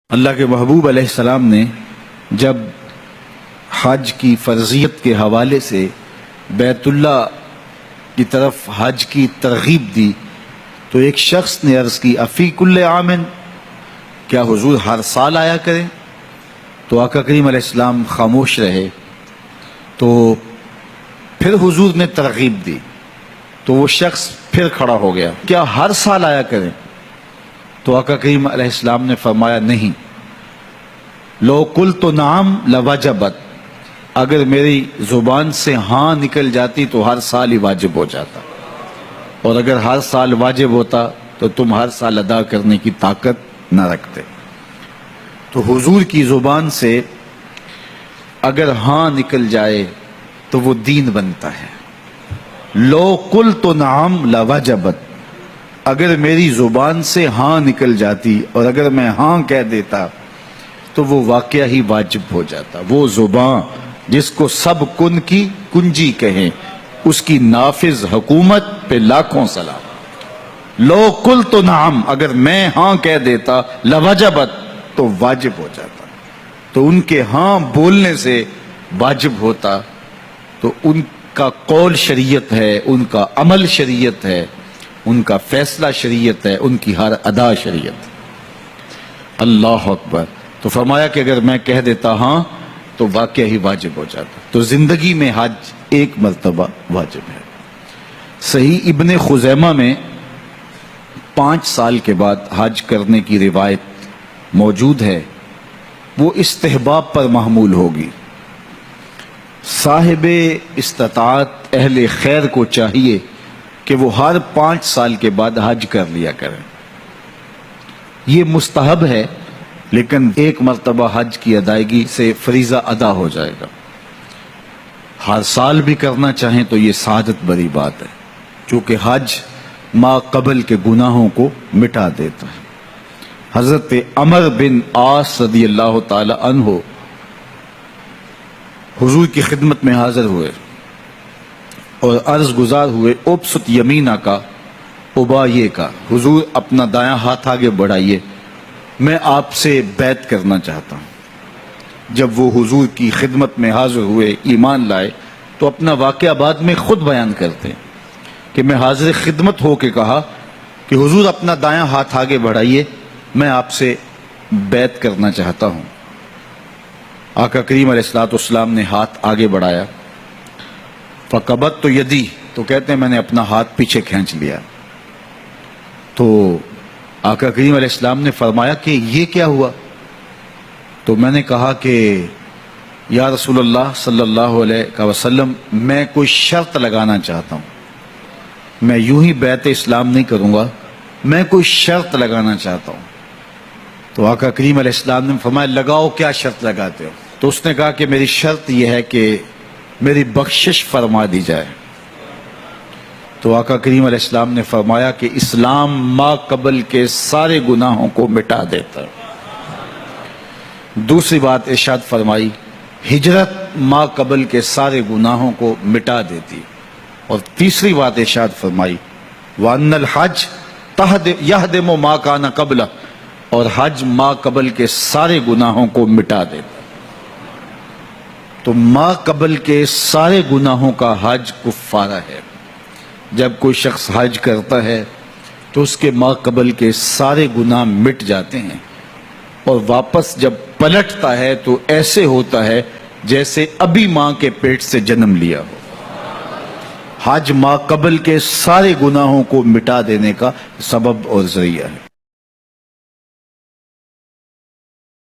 اللہ کے محبوب علیہ السلام نے جب حج کی فرضیت کے حوالے سے بیت اللہ کی طرف حج کی ترغیب دی تو ایک شخص نے عرض کی افی کل عامن، کیا حضور ہر سال آیا کریں؟ تو آقا کریم علیہ السلام خاموش رہے۔ تو پھر حضور نے ترغیب دی تو وہ شخص پھر کھڑا ہو گیا، کیا ہر سال آیا کریں؟ تو آقا کریم علیہ السلام نے فرمایا نہیں، لو قلت نعم لوجبت، اگر میری زبان سے ہاں نکل جاتی تو ہر سال ہی واجب ہو جاتا، اور اگر ہر سال واجب ہوتا تو تم ہر سال ادا کرنے کی طاقت نہ رکھتے۔ تو حضور کی زبان سے اگر ہاں نکل جائے تو وہ دین بنتا ہے۔ لو قلت نعم لوجبت، اگر میری زبان سے ہاں نکل جاتی اور اگر میں ہاں کہہ دیتا تو وہ واقعہ ہی واجب ہو جاتا۔ وہ زبان جس کو سب کن کی کنجی کہیں، اس کی نافذ حکومت پہ لاکھوں سلام۔ لو قلت نعم، اگر میں ہاں کہہ دیتا لوجبت تو واجب ہو جاتا۔ تو ان کے ہاں بولنے سے واجب ہوتا، تو ان کا قول شریعت ہے، ان کا عمل شریعت ہے، ان کا فیصلہ شریعت ہے، ان کی ہر ادا شریعت۔ اللہ اکبر۔ تو فرمایا کہ اگر میں کہہ دیتا ہاں تو واقعہ ہی واجب ہو جاتا۔ تو زندگی میں حج ایک مرتبہ واجب ہے۔ صحیح ابن خزیمہ میں 5 سال کے بعد حج کرنے کی روایت موجود ہے، وہ استحباب پر محمول ہوگی۔ صاحب استطاعت اہل خیر کو چاہیے کہ وہ ہر 5 سال کے بعد حج کر لیا کریں۔ یہ مستحب ہے، لیکن ایک مرتبہ حج کی ادائیگی سے فریضہ ادا ہو جائے گا۔ ہر سال بھی کرنا چاہیں تو یہ سعادت بری بات ہے، کیونکہ حج ما قبل کے گناہوں کو مٹا دیتا ہے۔ حضرت عمر بن عاص رضی اللہ تعالی عنہ حضور کی خدمت میں حاضر ہوئے اور عرض گزار ہوئے، ابسط یمینہ کا ابایے کا، حضور اپنا دایاں ہاتھ آگے بڑھائیے، میں آپ سے بیعت کرنا چاہتا ہوں۔ جب وہ حضور کی خدمت میں حاضر ہوئے، ایمان لائے، تو اپنا واقعہ بعد میں خود بیان کرتے ہیں کہ میں حاضر خدمت ہو کے کہا کہ حضور اپنا دایاں ہاتھ آگے بڑھائیے، میں آپ سے بیعت کرنا چاہتا ہوں۔ آقا کریم علیہ السلام نے ہاتھ آگے بڑھایا، فقبضت یدی، تو کہتے ہیں میں نے اپنا ہاتھ پیچھے کھینچ لیا۔ تو آقا کریم علیہ السلام نے فرمایا کہ یہ کیا ہوا؟ تو میں نے کہا کہ یا رسول اللہ صلی اللہ علیہ وسلم، میں کوئی شرط لگانا چاہتا ہوں، میں یوں ہی بیعت اسلام نہیں کروں گا، میں کوئی شرط لگانا چاہتا ہوں۔ تو آقا کریم علیہ السلام نے فرمایا لگاؤ، کیا شرط لگاتے ہو؟ تو اس نے کہا کہ میری شرط یہ ہے کہ میری بخشش فرما دی جائے۔ تو آقا کریم علیہ السلام نے فرمایا کہ اسلام ما قبل کے سارے گناہوں کو مٹا دیتا ہے۔ دوسری بات ارشاد فرمائی، ہجرت ما قبل کے سارے گناہوں کو مٹا دیتی۔ اور تیسری بات ارشاد فرمائی، وَأَنَّ الْحَجْ يَهْدِمُ مَا كَانَ قَبْلَهُ، اور حج ما قبل کے سارے گناہوں کو مٹا دیتا۔ تو ما قبل کے سارے گناہوں کا حج کفارہ ہے۔ جب کوئی شخص حج کرتا ہے تو اس کے ما قبل کے سارے گناہ مٹ جاتے ہیں، اور واپس جب پلٹتا ہے تو ایسے ہوتا ہے جیسے ابھی ماں کے پیٹ سے جنم لیا ہو۔ حج ما قبل کے سارے گناہوں کو مٹا دینے کا سبب اور ذریعہ ہے۔